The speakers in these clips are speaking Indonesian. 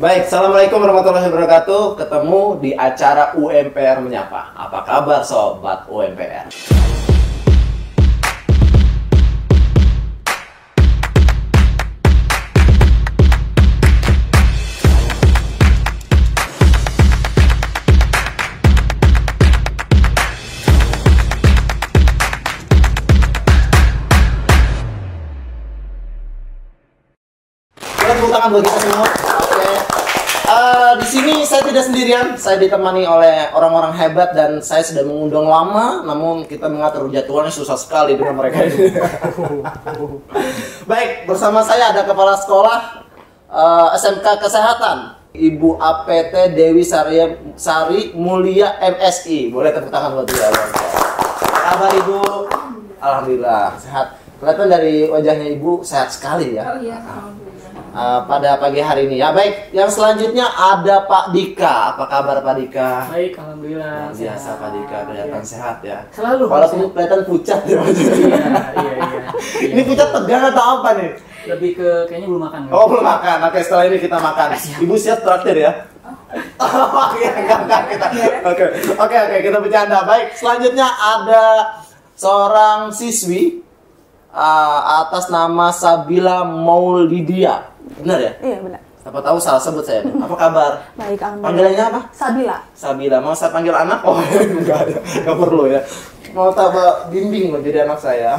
Baik, Assalamualaikum warahmatullahi wabarakatuh. Ketemu di acara UMPR Menyapa. Apa kabar sobat UMPR? Tepuk tangan buat kita semua. Oke. Di sini saya tidak sendirian. Saya ditemani oleh orang-orang hebat dan saya sudah mengundang lama. Namun kita mengatur jadwalnya susah sekali dengan mereka ini. Baik, bersama saya ada Kepala Sekolah SMK Kesehatan, Ibu APT Dewi Sari Mulia MSI. Boleh tepuk tangan buat dia. Apa kabar Ibu? Alhamdulillah sehat. Kelihatan dari wajahnya Ibu sehat sekali ya. Oh iya, Pada pagi hari ini ya. Baik, yang selanjutnya ada Pak Dika. Apa kabar Pak Dika? baik, alhamdulillah. Biasa Pak Dika kelihatan sehat ya. Selalu. Walaupun kelihatan pucat ya. Iya. Ini pucat tegang atau apa nih? Lebih ke kayaknya belum makan. Oh belum makan. Oke, setelah ini kita makan. Ibu siap traktir ya? Oh iya, enggak kita. Oke, kita bercanda. Baik, selanjutnya ada seorang siswi atas nama Sabila Maulidia. Benar ya? Iya benar. Siapa tahu salah sebut saya. Apa kabar? Baik, alhamdulillah. Panggilannya apa? Sabila. Sabila. Mau saya panggil anak? Oh enggak perlu ya. Mau tambah bimbing loh jadi anak saya.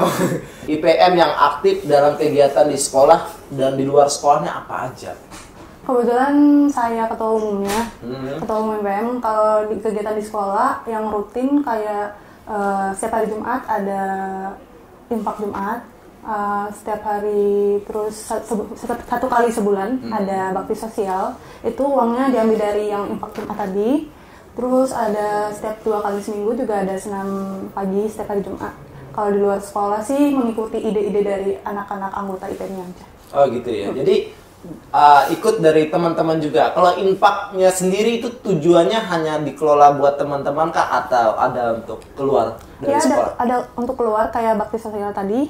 IPM yang aktif dalam kegiatan di sekolah dan di luar sekolahnya apa aja? Kebetulan saya ketua umumnya, ketua umum IPM. Kalau di kegiatan di sekolah yang rutin kayak setiap hari Jumat ada infak Jumat, setiap hari, terus satu kali sebulan ada bakti sosial. Itu uangnya diambil dari yang infak Jumat tadi. Terus ada setiap 2 kali seminggu juga ada senam pagi setiap hari Jumat. Kalau di luar sekolah sih mengikuti ide-ide dari anak-anak anggota IPM-nya aja. Oh gitu ya. Jadi ikut dari teman-teman juga. Kalau infaknya sendiri itu tujuannya hanya dikelola buat teman-teman kah atau ada untuk keluar dari Ya sekolah? ada untuk keluar kayak bakti sosial tadi.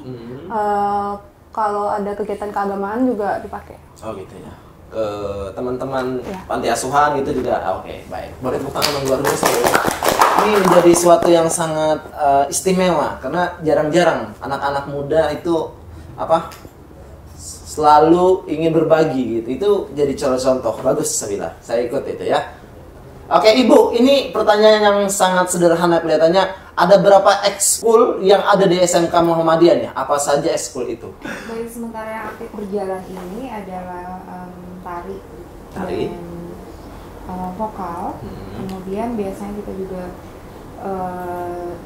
Kalau ada kegiatan keagamaan juga dipakai. Oh gitu ya. Ke teman-teman Ya. panti asuhan gitu juga. Oke, baik. Boleh tepuk tangan yang luar biasa. Ini menjadi suatu yang sangat istimewa karena jarang-jarang anak-anak muda itu selalu ingin berbagi gitu. Itu jadi contoh bagus Sabila. Saya ikut itu ya. Oke Ibu, ini pertanyaan yang sangat sederhana kelihatannya. Ada berapa ekskul yang ada di SMK Muhammadiyah nih? Apa saja ekskul itu? Dari sementara yang aktif berjalan ini adalah tari Tari. dan vokal. Kemudian biasanya kita juga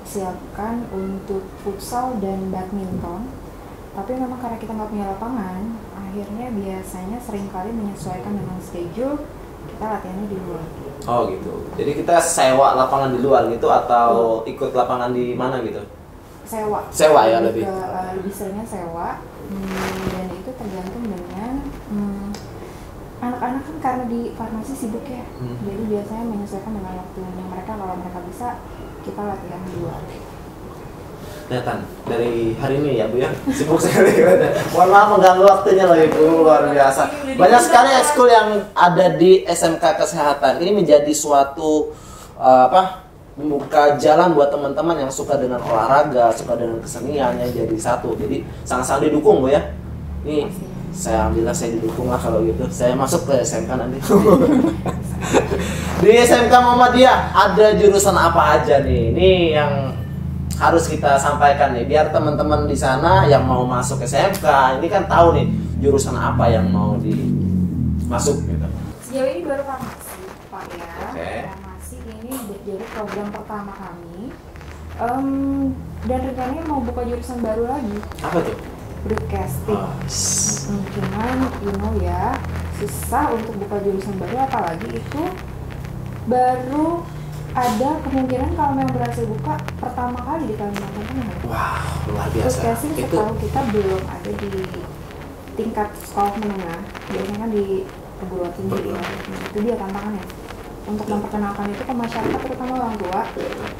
siapkan untuk futsal dan badminton. Tapi memang karena kita nggak punya lapangan, akhirnya biasanya seringkali menyesuaikan dengan schedule, kita latihannya di luar. Oh gitu. Jadi kita sewa lapangan di luar gitu atau ikut lapangan di mana gitu? Sewa. Sewa ya lebih. Lebih seringnya sewa. Dan itu tergantung dengan anak-anak kan karena di farmasi sibuk ya. Jadi biasanya menyesuaikan dengan waktunya mereka. Kalau mereka bisa, kita latihan di luar. Kelihatan dari hari ini ya Bu ya, sibuk sekali. Mohon maaf mengganggu waktunya loh Ibu, luar biasa. Banyak sekali ekskul yang ada di SMK Kesehatan. Ini menjadi suatu membuka jalan buat teman-teman yang suka dengan olahraga, suka dengan kesenian yang jadi satu. Jadi sangat-sangat didukung Bu ya. Ini saya didukung lah kalau gitu. Saya masuk ke SMK nanti. Di SMK Muhammadiyah ada jurusan apa aja nih? Ini yang harus kita sampaikan nih biar teman-teman di sana yang mau masuk SMK ini kan tahu nih jurusan apa yang mau dimasuk gitu. Sejauh ini baru farmasi Pak ya. Oke. Farmasi ini jadi program pertama kami. Dan rencananya mau buka jurusan baru lagi, Apa tuh? broadcasting. Cuman ya susah untuk buka jurusan baru, apalagi itu baru ada kemungkinan kalau memang berhasil buka pertama kali di Kalimantan Tengah. Wah, luar biasa. Broadcasting Itu setahu kita belum ada di tingkat sekolah menengah, biasanya kan di perguruan tinggi. Itu dia tantangannya untuk memperkenalkan itu ke masyarakat, terutama orang tua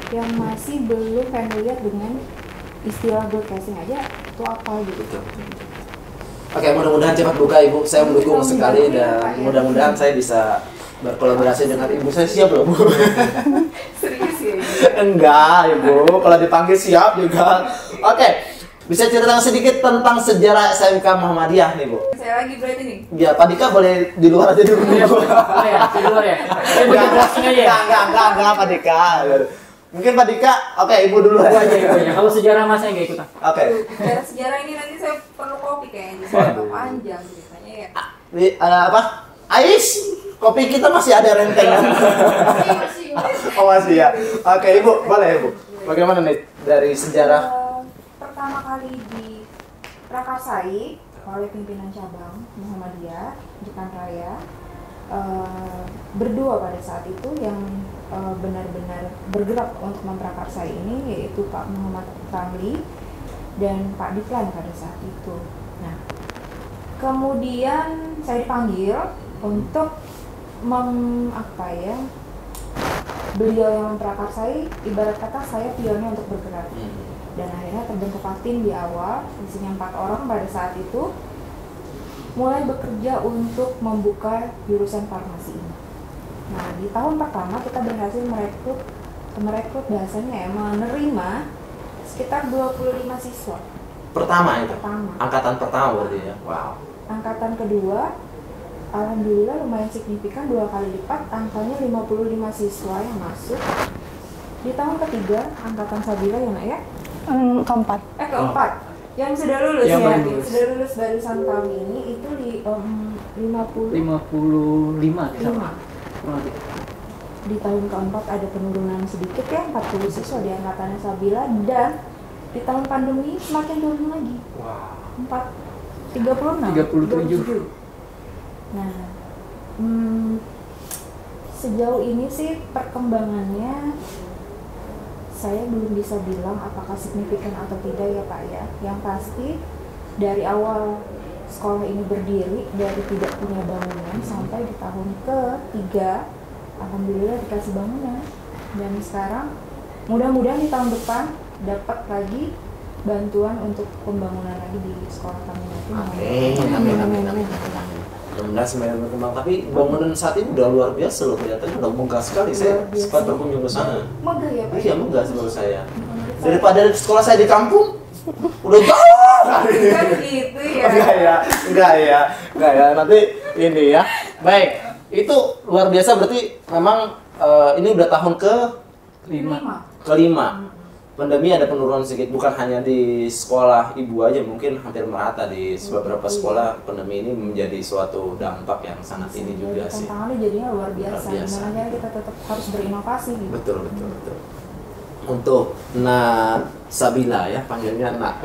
yang masih belum familiar dengan istilah broadcasting aja itu apa gitu. Oke, mudah-mudahan cepat buka Ibu. Saya mendukung sekali dan mudah-mudahan saya bisa berkolaborasi dengan Ibu. Saya siap loh, Bu. Serius ya? Enggak, Ibu. Kalau dipanggil siap juga. Oke. Bisa ceritakan sedikit tentang sejarah SMK Muhammadiyah nih, Bu? Saya lagi berarti nih. Ya, Pak Dika boleh di luar aja dulu. Oh ya, di luar ya. Saya bagian closing aja ya. Enggak, Pak Dika. Mungkin Pak Dika, oke, Ibu dulu Ibu aja, ibu aja. Kalau sejarah mas saya nggak ikutan. Oke. Sejarah ini nanti saya perlu kopi kayaknya. Saya panjang ceritanya ya. Apa? Ais, kopi kita masih ada rentengan. Oh masih ya. Oke, Ibu, boleh Ibu. Bagaimana nih dari sejarah? Pertama kali diprakarsai oleh pimpinan cabang Muhammadiyah Jekan Raya, berdua pada saat itu yang benar-benar bergerak untuk memprakarsai ini, yaitu Pak Muhammad Ramli dan Pak Diklan pada saat itu. Nah, kemudian saya dipanggil untuk beliau yang memprakarsai, ibarat kata saya pionnya untuk bergerak. Dan akhirnya terbentuklah tim di awal, isinya 4 orang pada saat itu, mulai bekerja untuk membuka jurusan farmasi ini. Nah, di tahun pertama kita berhasil merekrut bahasanya menerima sekitar 25 siswa. Pertama itu? Pertama. Angkatan pertama berarti ya? Wow. Angkatan kedua, alhamdulillah lumayan signifikan, 2 kali lipat, angkanya 55 siswa yang masuk. Di tahun ketiga, angkatan Sabila ya nak ya? Keempat. Keempat. Yang sudah lulus Yang ya, baru lulus. sudah lulus barusan tahun ini itu di 55 55. Di tahun keempat ada penurunan sedikit ya, 40 siswa di angkatannya Sabila, dan di tahun pandemi semakin turun lagi. Wow. 37. Nah, sejauh ini sih perkembangannya saya belum bisa bilang apakah signifikan atau tidak ya Pak ya. Yang pasti dari awal sekolah ini berdiri, dari tidak punya bangunan sampai di tahun ketiga alhamdulillah dikasih bangunan, dan sekarang mudah-mudahan di tahun depan dapat lagi bantuan untuk pembangunan lagi di sekolah kami nanti. Amin. Mudah-mudahan semakin berkembang, tapi bangunan saat ini udah luar biasa loh, kelihatannya udah megah sekali. Saya sempat berkunjung ke sana. Megah ya Pak? Iya, megah menurut saya. Daripada sekolah saya di kampung, udah jauh. Kan gitu ya. Enggak ya. Nanti ini ya. Baik, itu luar biasa berarti memang ini udah tahun kelima. Pandemi ada penurunan sedikit, bukan hanya di sekolah ibu aja, mungkin hampir merata di beberapa sekolah. Pandemi ini menjadi suatu dampak yang sangat ini juga sih. Tantangannya jadinya luar biasa. Gimana caranya kita tetap harus berinovasi gitu. Betul. Untuk Sabila ya, panggilnya Nak.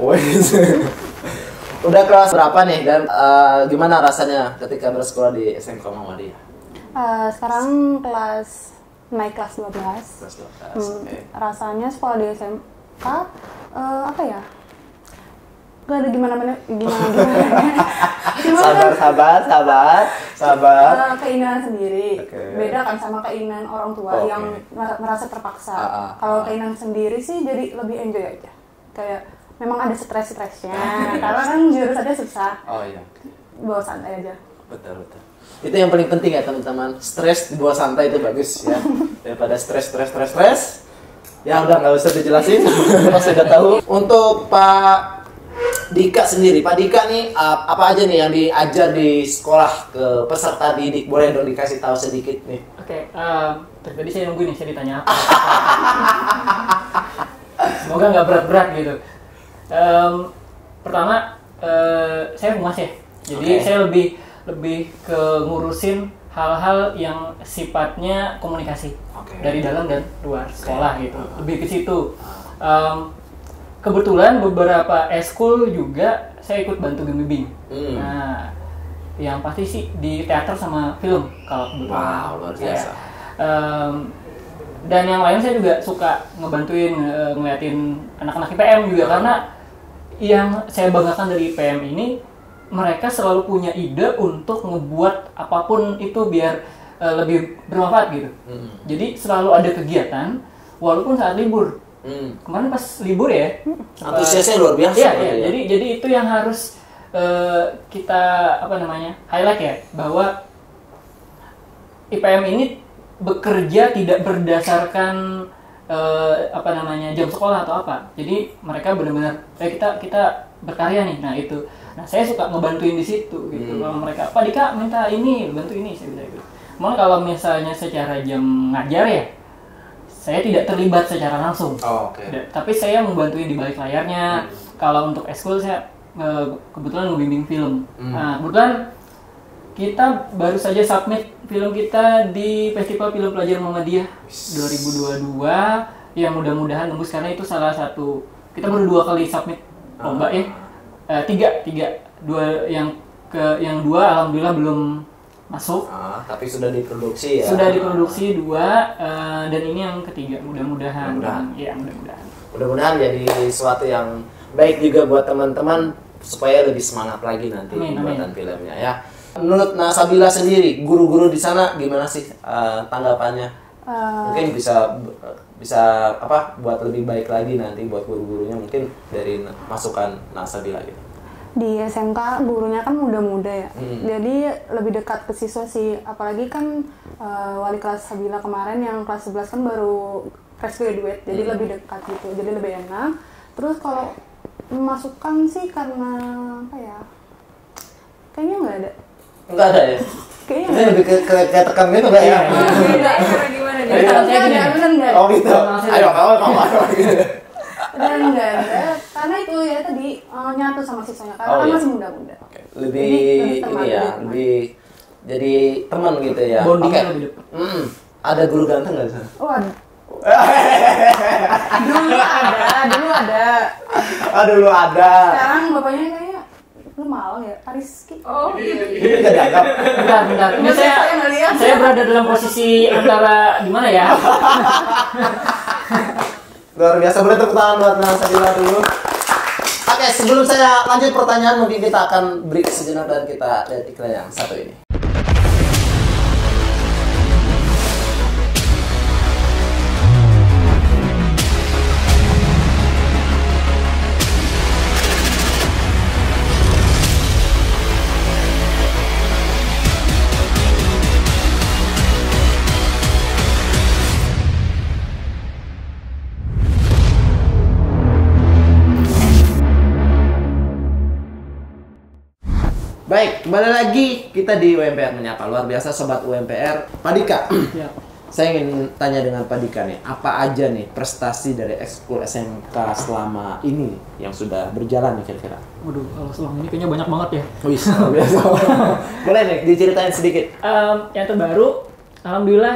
Udah kelas berapa nih, dan gimana rasanya ketika bersekolah di SMK Muhammadiyah? Sekarang naik kelas 12. Kelas 12. Okay. Rasanya sekolah di SMK apa ya? Gak ada gimana. Sabar. Keinginan sendiri. Okay. Beda kan sama keinginan orang tua yang merasa terpaksa. Kalau keinginan sendiri sih jadi lebih enjoy aja. Kayak memang ada stres-stresnya. Karena kan jurusannya susah. Oh iya. Bawa santai aja. Betul. Itu yang paling penting ya teman-teman. Stres dibawa santai itu bagus ya. Daripada stres. Ya udah nggak usah dijelasin. Pasti udah tahu. Untuk Pak Dika sendiri, Pak Dika nih apa aja nih yang diajar di sekolah ke peserta didik? Boleh dong dikasih tahu sedikit nih. Oke, tadi saya nunggu nih, saya ditanya apa. Semoga nggak berat-berat gitu. Pertama, saya humas ya. Jadi saya lebih ke ngurusin hal-hal yang sifatnya komunikasi dari dalam dan luar sekolah gitu. Lebih ke situ. Kebetulan beberapa eskul juga saya ikut bantu bimbing. Nah, yang pasti sih di teater sama film kalau kebetulan. Wow, luar biasa. Dan yang lain saya juga suka ngebantuin ngeliatin anak-anak IPM juga, karena yang saya banggakan dari IPM ini, mereka selalu punya ide untuk ngebuat apapun itu biar lebih bermanfaat gitu. Jadi selalu ada kegiatan walaupun saat libur. Kemarin pas libur ya, antusiasnya luar biasa. Iya. Jadi itu yang harus kita highlight ya bahwa IPM ini bekerja tidak berdasarkan jam sekolah atau apa. Jadi mereka benar-benar kita berkarya nih. Nah itu. Nah saya suka ngebantuin di situ gitu. Kalau mereka, Pak Dika minta ini, bantu ini, saya bisa gitu. Malah kalau misalnya secara jam ngajar ya, saya tidak terlibat secara langsung. Tapi saya membantuin di balik layarnya. Kalau untuk eskul saya kebetulan ngebimbing film. Nah kebetulan kita baru saja submit film kita di Festival Film Pelajar Muhammadiyah 2022 yang mudah-mudahan tembus karena itu salah satu kita baru 2 kali submit lomba ya. Tiga yang 2 alhamdulillah belum masuk. Tapi sudah diproduksi ya. Sudah diproduksi 2 dan ini yang ketiga mudah-mudahan. Ya mudah-mudahan. Mudah-mudahan jadi sesuatu yang baik juga buat teman-teman supaya lebih semangat lagi nanti pembuatan filmnya ya. Menurut Nasabila sendiri, guru-guru di sana gimana sih tanggapannya? Mungkin bisa buat lebih baik lagi nanti buat guru-gurunya mungkin dari masukan Nasabila gitu. Di SMK gurunya kan muda-muda ya, jadi lebih dekat ke siswa sih. Apalagi kan wali kelas Sabila kemarin yang kelas 11 kan baru fresh graduate, jadi lebih dekat gitu, jadi lebih enak. Terus kalau masukan sih karena apa ya? Kayaknya nggak ada. Enggak ada ya? Kayaknya lebih ke tekan gitu enggak ya? Beda karena gimana nih? Enggak. Oh gitu. Ayo kamu. Dan enggak ada, karena itu ya tadi nyatu sama siswanya, karena kan masih muda-muda. Lebih lebih jadi teman gitu ya. Bondingnya lebih dekat. Ada guru ganteng nggak di sana? Oh, dulu ada. Sekarang bapaknya kayaknya lu malang ya, Rizky. Oh gitu. Ini nggak dianggap. Bentar. Ini saya berada dalam posisi antara gimana ya? Luar biasa, boleh tepuk tangan buat Nasabila dulu. Oke, sebelum saya lanjut pertanyaan, mungkin kita akan break sejenak dan kita lihat iklan yang satu ini. Baik, kembali lagi kita di UMPR Menyapa. Luar biasa Sobat UMPR. Pak Dika, Ya. saya ingin tanya dengan Pak Dika nih, apa aja nih prestasi dari ekskul SMK selama ini yang sudah berjalan nih kira-kira? Waduh, kalau selama ini kayaknya banyak banget ya. Wih, luar biasa. Boleh nih diceritain sedikit. Yang terbaru, alhamdulillah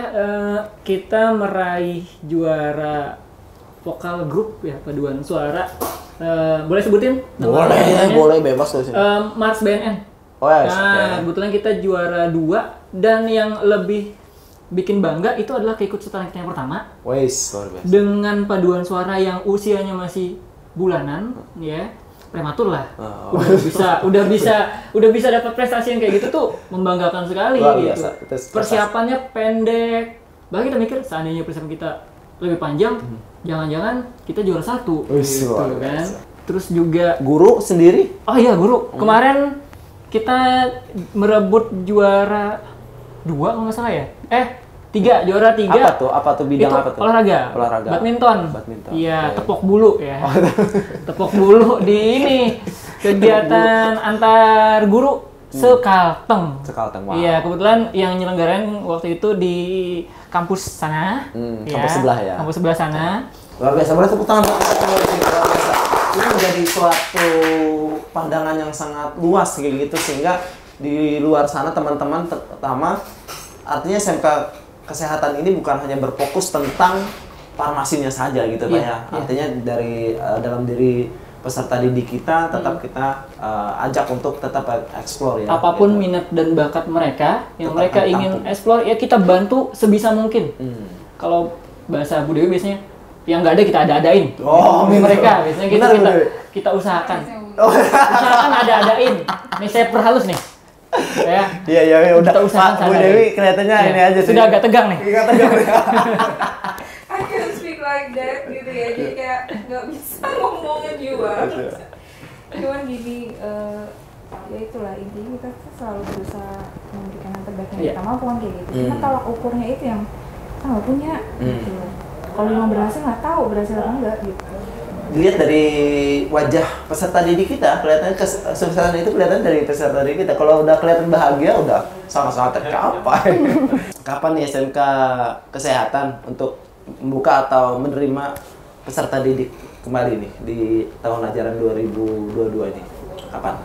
kita meraih juara vokal grup ya, paduan suara. Boleh sebutin? Boleh bebas loh sini. Mars BNN. Oh, ya, Kebetulan kita juara 2 dan yang lebih bikin bangga itu adalah keikutsertaan kita yang pertama. Wes, luar biasa. Dengan paduan suara yang usianya masih bulanan, ya prematur lah. Udah bisa dapat prestasi yang kayak gitu tuh membanggakan sekali. Luar gitu. biasa. Persiapannya pendek. Bahkan kita mikir seandainya persiapan kita lebih panjang, jangan-jangan kita juara 1. Gitu kan. Terus juga guru sendiri? Oh iya guru. Kemarin kita merebut juara 2 kalau nggak salah ya. 3, juara 3. Apa tuh bidang itu apa tuh? Olahraga. Badminton. Iya, tepok bulu ya. Tepok bulu di ini kegiatan antar guru Sekalteng. Wow. Iya, kebetulan yang nyelenggarain waktu itu di kampus sana. Kampus sebelah ya. Kampus sebelah sana. Luar biasa, boleh tepuk tangan. Luar biasa. Ini menjadi suatu pandangan yang sangat luas kayak gitu, sehingga di luar sana teman-teman terutama artinya SMK kesehatan ini bukan hanya berfokus tentang farmasinya saja gitu Pak ya. Artinya dari dalam diri peserta didik kita tetap kita ajak untuk tetap explore ya. Apapun gitu. minat dan bakat mereka yang Tetap mereka ingin explore ya kita bantu sebisa mungkin. Kalau bahasa Bu Dewi biasanya yang nggak ada kita ada-adain. Mereka biasanya kita usahakan. Usahakan ada-adain. Nih saya perhalus nih. Ya. Iya udah. Kita usahakan Bu Dewi kelihatannya ini aja sih. Sudah agak tegang nih. Agak tegang. I can't speak like that gitu ya, jadi kayak nggak bisa ngomongnya juga. Cuman gini, ya itulah intinya kita tuh selalu berusaha memberikan yang terbaik yang Iya. kita mampu kan kayak gitu. Cuma kalau ukurnya itu yang kita nggak punya gitu. Kalau memang berhasil nggak tahu berhasil apa enggak gitu. Dilihat dari wajah peserta didik kita, kelihatannya kesuksesan itu kelihatan dari peserta didik kita. Kalau udah kelihatan bahagia, udah sama-sama tercapai. Kapan nih SMK Kesehatan untuk membuka atau menerima peserta didik kembali nih di tahun ajaran 2022 ini? Kapan?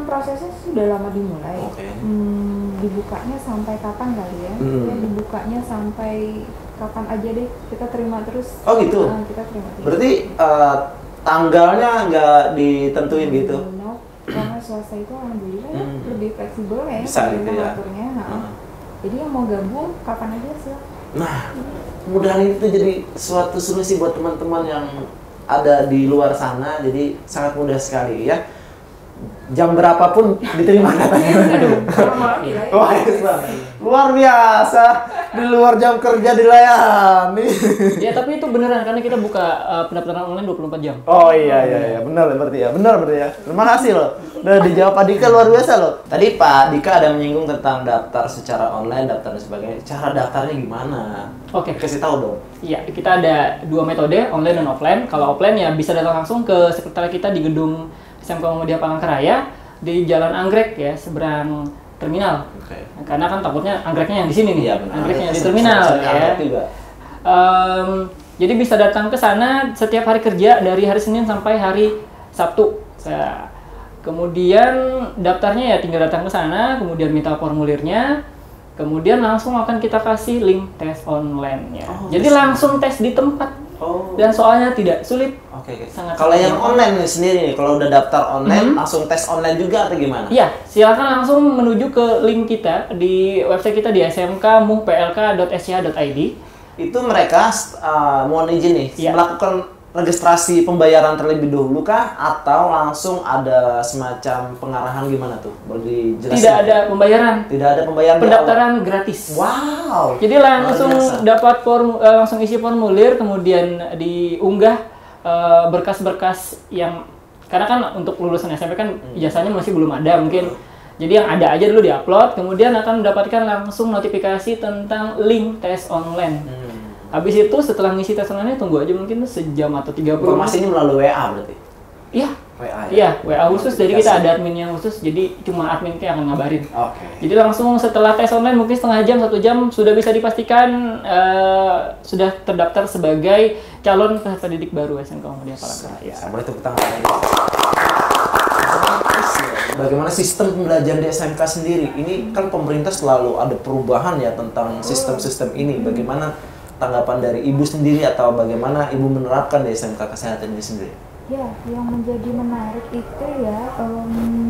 Prosesnya sudah lama dimulai. Oke. Dibukanya sampai kapan kali ya? Ya dibukanya sampai kapan aja deh, kita terima terus. Oh gitu? Kita terima terus. Berarti tanggalnya nggak ditentuin gitu? No, karena swasta itu alhamdulillah ya, lebih fleksibel ya Bisa gitu ya? mengaturnya. Jadi yang mau gabung kapan aja sih. Nah, mudah ini tuh jadi suatu solusi buat teman-teman yang ada di luar sana. Jadi sangat mudah sekali ya. Jam berapapun diterima katanya. Wah, luar biasa. Di luar jam kerja dilayani. Ya tapi itu beneran karena kita buka pendaftaran online 24 jam. Oh iya, benar berarti ya. Terima kasih loh. Udah dijawab Pak Dika, luar biasa loh. Tadi Pak Dika ada menyinggung tentang daftar secara online, daftar dan sebagainya. Cara daftarnya gimana? Oke. Kasih tahu dong. Iya, kita ada dua metode, online dan offline. Kalau offline ya bisa datang langsung ke sekretariat kita di gedung SMK Muhammadiyah Palangkaraya di Jalan Anggrek ya, seberang terminal. Oke. Karena kan takutnya anggreknya yang di sini nih. Iya, benar. Anggreknya di terminal ya. Jadi bisa datang ke sana setiap hari kerja dari hari Senin sampai hari Sabtu. Nah, kemudian daftarnya ya tinggal datang ke sana, kemudian minta formulirnya, kemudian langsung akan kita kasih link tes online-nya. Jadi langsung tes di tempat. Dan soalnya tidak sulit. Oke. Sangat Kalau yang online nih sendiri nih, kalau udah daftar online, langsung tes online juga atau gimana? Iya, silakan langsung menuju ke link kita di website kita di smk.muhplk.sch.id. Itu mereka mohon izin nih, melakukan registrasi pembayaran terlebih dahulu kah atau langsung ada semacam pengarahan gimana tuh? Boleh dijelasin? Tidak ada pembayaran. Tidak ada pembayaran. Pendaftaran gratis. Wow. Jadi langsung dapat langsung isi formulir, kemudian diunggah berkas-berkas yang karena kan untuk lulusan SMP kan ijazahnya masih belum ada mungkin. Jadi yang ada aja dulu diupload, kemudian akan mendapatkan langsung notifikasi tentang link tes online. Habis itu setelah ngisi tes online tunggu aja mungkin sejam atau 30 menit. Informasinya melalui WA berarti? Iya. WA ya? Iya, WA khusus. Jadi kita ada admin yang khusus, jadi cuma admin yang akan ngabarin. Oke. Jadi langsung setelah tes online mungkin setengah jam, 1 jam sudah bisa dipastikan sudah terdaftar sebagai calon peserta didik baru SMK Muhammadiyah Palangkaraya. Boleh tepuk tangan lagi. Bagaimana sistem pembelajaran di SMK sendiri? Ini kan pemerintah selalu ada perubahan ya tentang sistem-sistem ini. Bagaimana tanggapan dari Ibu sendiri atau bagaimana Ibu menerapkan di SMK Kesehatan ini sendiri? Ya, yang menjadi menarik itu ya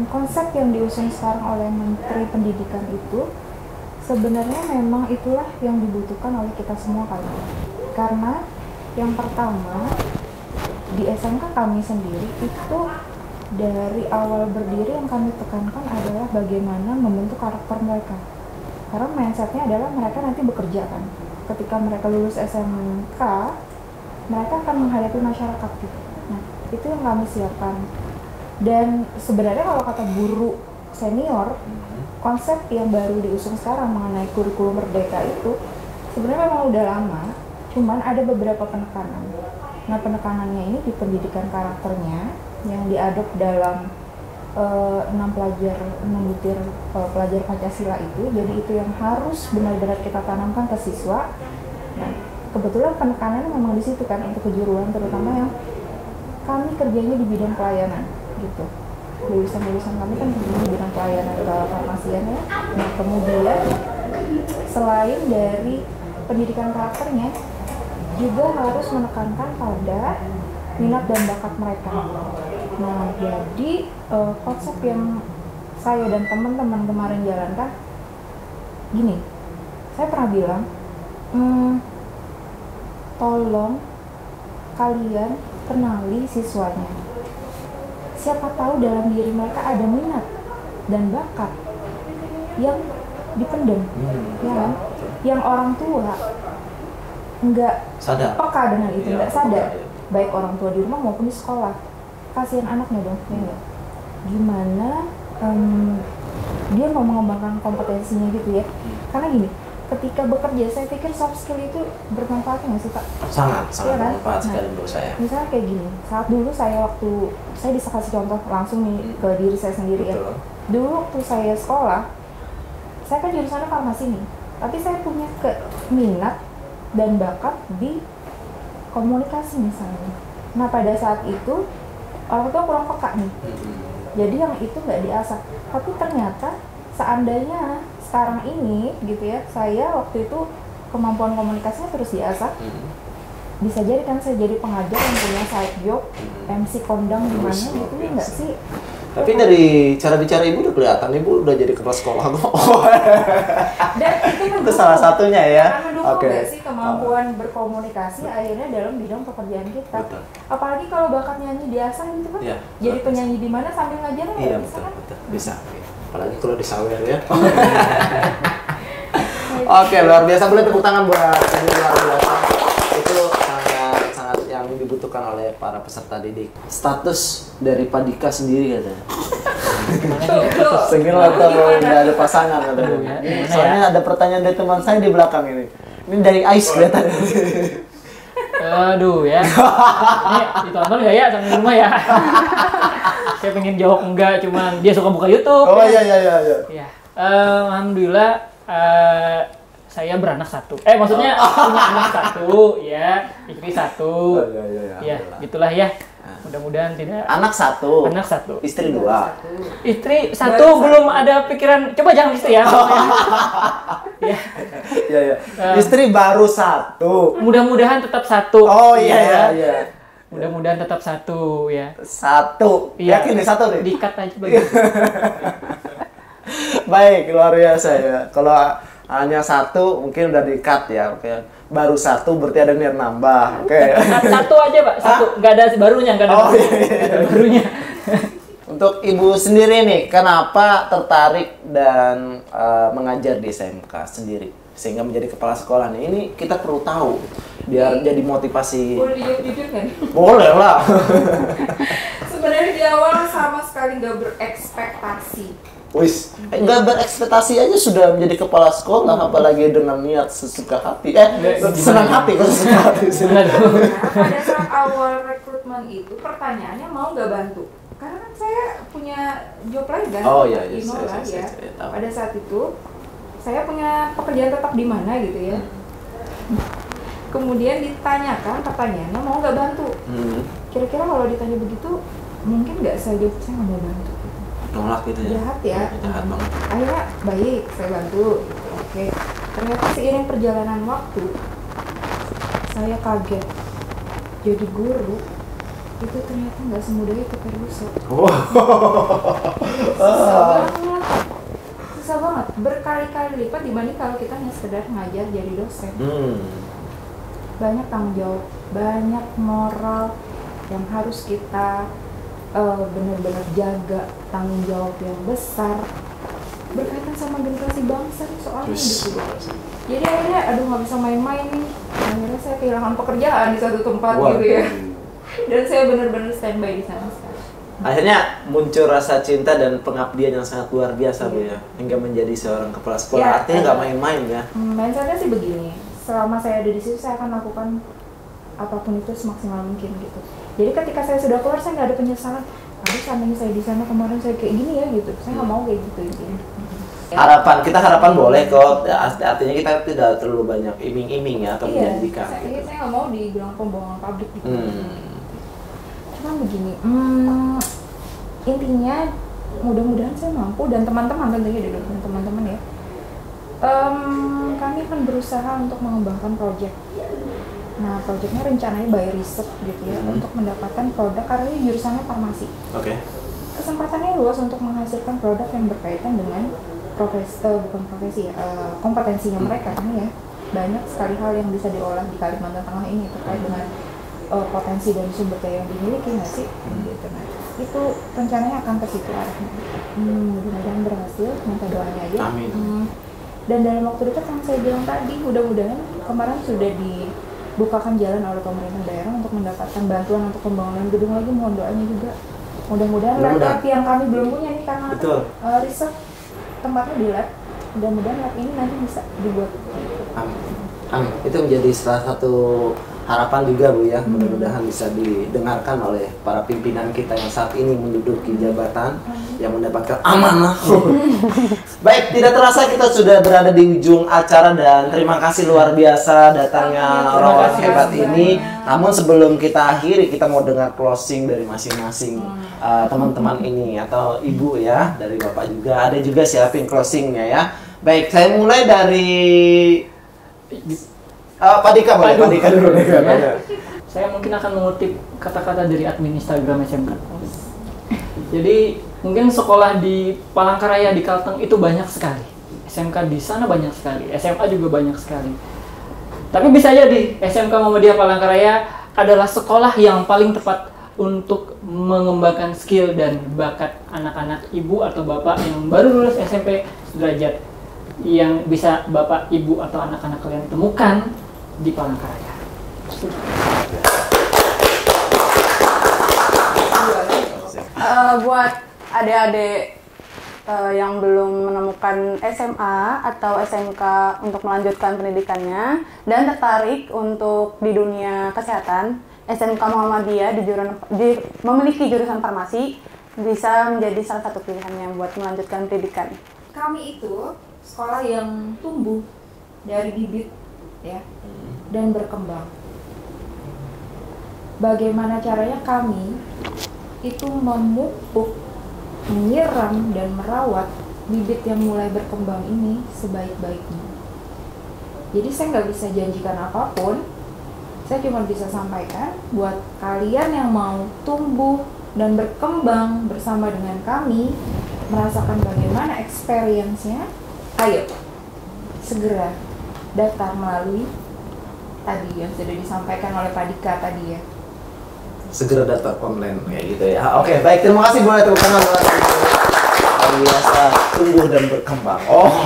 konsep yang diusung sekarang oleh Menteri Pendidikan itu sebenarnya memang itulah yang dibutuhkan oleh kita semua kali ini. Karena yang pertama di SMK kami sendiri itu dari awal berdiri yang kami tekankan adalah bagaimana membentuk karakter mereka. Karena mindsetnya adalah mereka nanti bekerja kan. Ketika mereka lulus SMK, mereka akan menghadapi masyarakat gitu. Nah, itu yang kami siapkan. Dan sebenarnya kalau kata guru senior, konsep yang baru diusung sekarang mengenai kurikulum merdeka itu sebenarnya memang udah lama, cuman ada beberapa penekanan. Nah, penekanannya ini di pendidikan karakternya yang diadop dalam 6 butir pelajar Pancasila itu. Jadi itu yang harus benar-benar kita tanamkan ke siswa. Nah, kebetulan penekanannya memang di situ kan untuk kejuruan, terutama yang kami kerjanya di bidang pelayanan gitu. Lulusan-lulusan kami kan kerjanya di bidang pelayanan ke farmasian ya. Nah, kemudian selain dari pendidikan karakternya juga harus menekankan pada minat dan bakat mereka. Nah, jadi konsep yang saya dan teman-teman kemarin jalankan gini, saya pernah bilang, tolong kalian kenali siswanya. Siapa tahu dalam diri mereka ada minat dan bakat yang dipendam, ya kan? Yang orang tua nggak peka dengan itu, nggak sadar. Baik orang tua di rumah maupun di sekolah. Kasihan anaknya dong, ya enggak? Gimana dia mau mengembangkan kompetensinya gitu ya. Karena gini, ketika bekerja saya pikir soft skill itu bermanfaat nggak sih Pak? Sangat Iya kan? bermanfaat sekali menurut saya. Misalnya kayak gini, saat dulu waktu saya bisa kasih contoh langsung nih ke diri saya sendiri ya. Betul. Dulu waktu saya sekolah, saya kan jurusannya farmasi nih, tapi saya punya minat dan bakat di komunikasi misalnya. Nah pada saat itu orang tua kurang peka nih, jadi yang itu nggak diasah. Tapi ternyata seandainya sekarang ini gitu ya, saya waktu itu kemampuan komunikasinya terus diasah, bisa jadi kan saya jadi pengajar yang punya side job, MC kondang di mana gitu ya nggak sih? Tapi dari cara bicara ibu udah kelihatan, ibu udah jadi kepala sekolah kok. Dan itu salah satunya ya. Karena mendukung nggak sih kemampuan berkomunikasi akhirnya dalam bidang pekerjaan kita. Betul. Apalagi kalau bakat nyanyi diasah gitu kan, Iya, jadi penyanyi di mana sambil ngajar Iya bisa betul, kan? betul. Bisa. Apalagi kalau disawer ya. Oke, luar biasa. Boleh tepuk tangan buat ini luar biasa. Itu sangat yang dibutuhkan oleh para peserta didik. Status dari Padika sendiri katanya. Single atau nggak ada pasangan katanya. Soalnya ada pertanyaan dari teman saya di belakang ini. Ini dari Ais kelihatannya. Aduh ya. Ini ditonton nggak ya sampai rumah ya? Saya pengen jawab enggak, cuman dia suka buka YouTube. Oh ya. iya. Ya. Alhamdulillah saya beranak satu. Maksudnya punya anak satu, ya, istri satu. Ya, gitulah ya. Mudah-mudahan tidak. Anak satu. Istri 2. Istri satu belum ada pikiran. Coba jangan istri ya. Ya. Iya. Istri baru 1. Mudah-mudahan tetap satu. Oh iya. Mudah-mudahan tetap satu ya. 1. Iya. Yakin nih 1 nih? Di-cut aja begitu. Baik, luar biasa ya. Kalau hanya 1 mungkin udah di-cut ya. Oke. Baru 1 berarti ada niat nambah. Oke. Satu aja, Pak. Satu. Nggak ada barunya, nggak ada. Oh iya. Barunya. Untuk ibu sendiri nih, kenapa tertarik dan mengajar di SMK sendiri sehingga menjadi kepala sekolah nih? Ini kita perlu tahu biar jadi motivasi. Boleh dijawab jujur kan? Boleh lah. Sebenarnya di awal sama sekali nggak berekspektasi. Wis, nggak berekspektasi aja sudah menjadi kepala sekolah, apalagi dengan niat sesuka hati. Senang hati kalau sesuka hati. Nah, pada saat awal rekrutmen itu pertanyaannya mau nggak bantu? Karena kan saya punya job lain kan, Oh iya, ya. tahu. Pada saat itu saya punya pekerjaan tetap di mana gitu ya. Kemudian ditanyakan pertanyaannya mau nggak bantu? Kira-kira kalau ditanya begitu mungkin nggak saya jawab saya nggak mau bantu. Nolak gitu ya. Jahat ya. Jahat banget. Akhirnya baik saya bantu. Oke. Ternyata seiring perjalanan waktu saya kaget jadi guru itu ternyata nggak semudah itu Ferguson. Susah banget, berkali-kali lipat dibanding kalau kita hanya sekedar ngajar jadi dosen. Banyak tanggung jawab, banyak moral yang harus kita benar-benar jaga, tanggung jawab yang besar berkaitan sama generasi bangsa soalnya gitu. Jadi akhirnya aduh nggak bisa main-main nih, akhirnya saya kehilangan pekerjaan di satu tempat gitu ya. Dan saya benar-benar standby di sana sekarang. Akhirnya muncul rasa cinta dan pengabdian yang sangat luar biasa Bu ya, hingga menjadi seorang kepala sekolah. Ya, artinya nggak main-main ya. Mindsetnya sih begini, selama saya ada di situ saya akan lakukan apapun itu semaksimal mungkin gitu. Jadi ketika saya sudah keluar saya nggak ada penyesalan. Aduh seandainya saya di sana kemarin saya kayak gini ya gitu. Saya nggak mau kayak gitu intinya. Harapan boleh kok. Artinya kita tidak terlalu banyak iming-iming ya atau menjanjikan. Saya nggak mau dibilang pembohongan pabrik gitu. Cuman begini, intinya mudah-mudahan saya mampu dan teman-teman tentunya dari teman-teman ya. Kami akan berusaha untuk mengembangkan proyek. Nah, proyeknya rencananya by riset gitu ya, untuk mendapatkan produk karena ini jurusannya farmasi. Oke. Kesempatannya luas untuk menghasilkan produk yang berkaitan dengan kompetensinya mereka kan ya. Banyak sekali hal yang bisa diolah di Kalimantan Tengah ini terkait dengan potensi dan sumber daya yang dimiliki nggak sih? Gitu. Nah, itu rencananya akan ke situ arahnya. Mudah-mudahan berhasil, minta doanya aja. Amin. Dan dalam waktu dekat yang saya bilang tadi, mudah-mudahan kemarin sudah dibukakan jalan oleh pemerintah daerah untuk mendapatkan bantuan untuk pembangunan gedung lagi. Mohon doanya juga Mudah-mudahan lab yang kami belum punya nih karena Betul. riset tempatnya di lab. Mudah-mudahan lab ini nanti bisa dibuat. Amin. Amin. Itu menjadi salah satu harapan juga Bu ya, mudah-mudahan bisa didengarkan oleh para pimpinan kita yang saat ini menduduki jabatan yang mendapatkan amanah. Baik, tidak terasa kita sudah berada di ujung acara dan terima kasih luar biasa datangnya orang hebat ini. Namun sebelum kita akhiri, kita mau dengar closing dari masing-masing teman-teman ini atau ibu ya, dari bapak juga. Ada juga siapin closingnya ya. Baik, saya mulai dari Pak Dika boleh, Pak Dika dulu. Ya. Saya mungkin akan mengutip kata-kata dari admin Instagram SMK. Jadi mungkin sekolah di Palangkaraya di Kalteng itu banyak sekali. SMK di sana banyak sekali, SMA juga banyak sekali. Tapi bisa jadi SMK Muhammadiyah Palangkaraya adalah sekolah yang paling tepat untuk mengembangkan skill dan bakat anak-anak ibu atau bapak yang baru lulus SMP sederajat yang bisa bapak, ibu atau anak-anak kalian temukan di Palangkaraya. Buat adik-adik yang belum menemukan SMA atau SMK untuk melanjutkan pendidikannya dan tertarik untuk di dunia kesehatan, SMK Muhammadiyah memiliki jurusan farmasi bisa menjadi salah satu pilihannya buat melanjutkan pendidikan. Kami itu sekolah yang tumbuh dari bibit ya dan berkembang. Bagaimana caranya kami itu memupuk, menyiram dan merawat bibit yang mulai berkembang ini sebaik-baiknya. Jadi saya nggak bisa janjikan apapun, saya cuma bisa sampaikan buat kalian yang mau tumbuh dan berkembang bersama dengan kami, merasakan bagaimana experience-nya, ayo segera daftar melalui tadi yang sudah disampaikan oleh Pak Dika tadi ya. Segera daftar online kayak gitu ya. Oke, baik, terima kasih boleh tepuk tangan buat biasa tumbuh dan berkembang.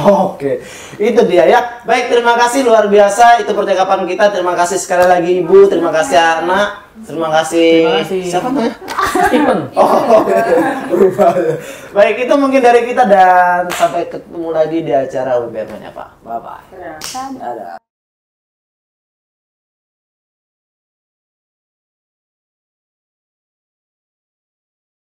Oke. Itu dia ya. Baik, terima kasih luar biasa itu percakapan kita. Terima kasih sekali lagi Ibu, terima kasih anak. Terima kasih. Siapa namanya? Stephen. Berubah. Baik, itu mungkin dari kita dan sampai ketemu lagi di acara UBM-nya Pak. Bye bye. Dadah.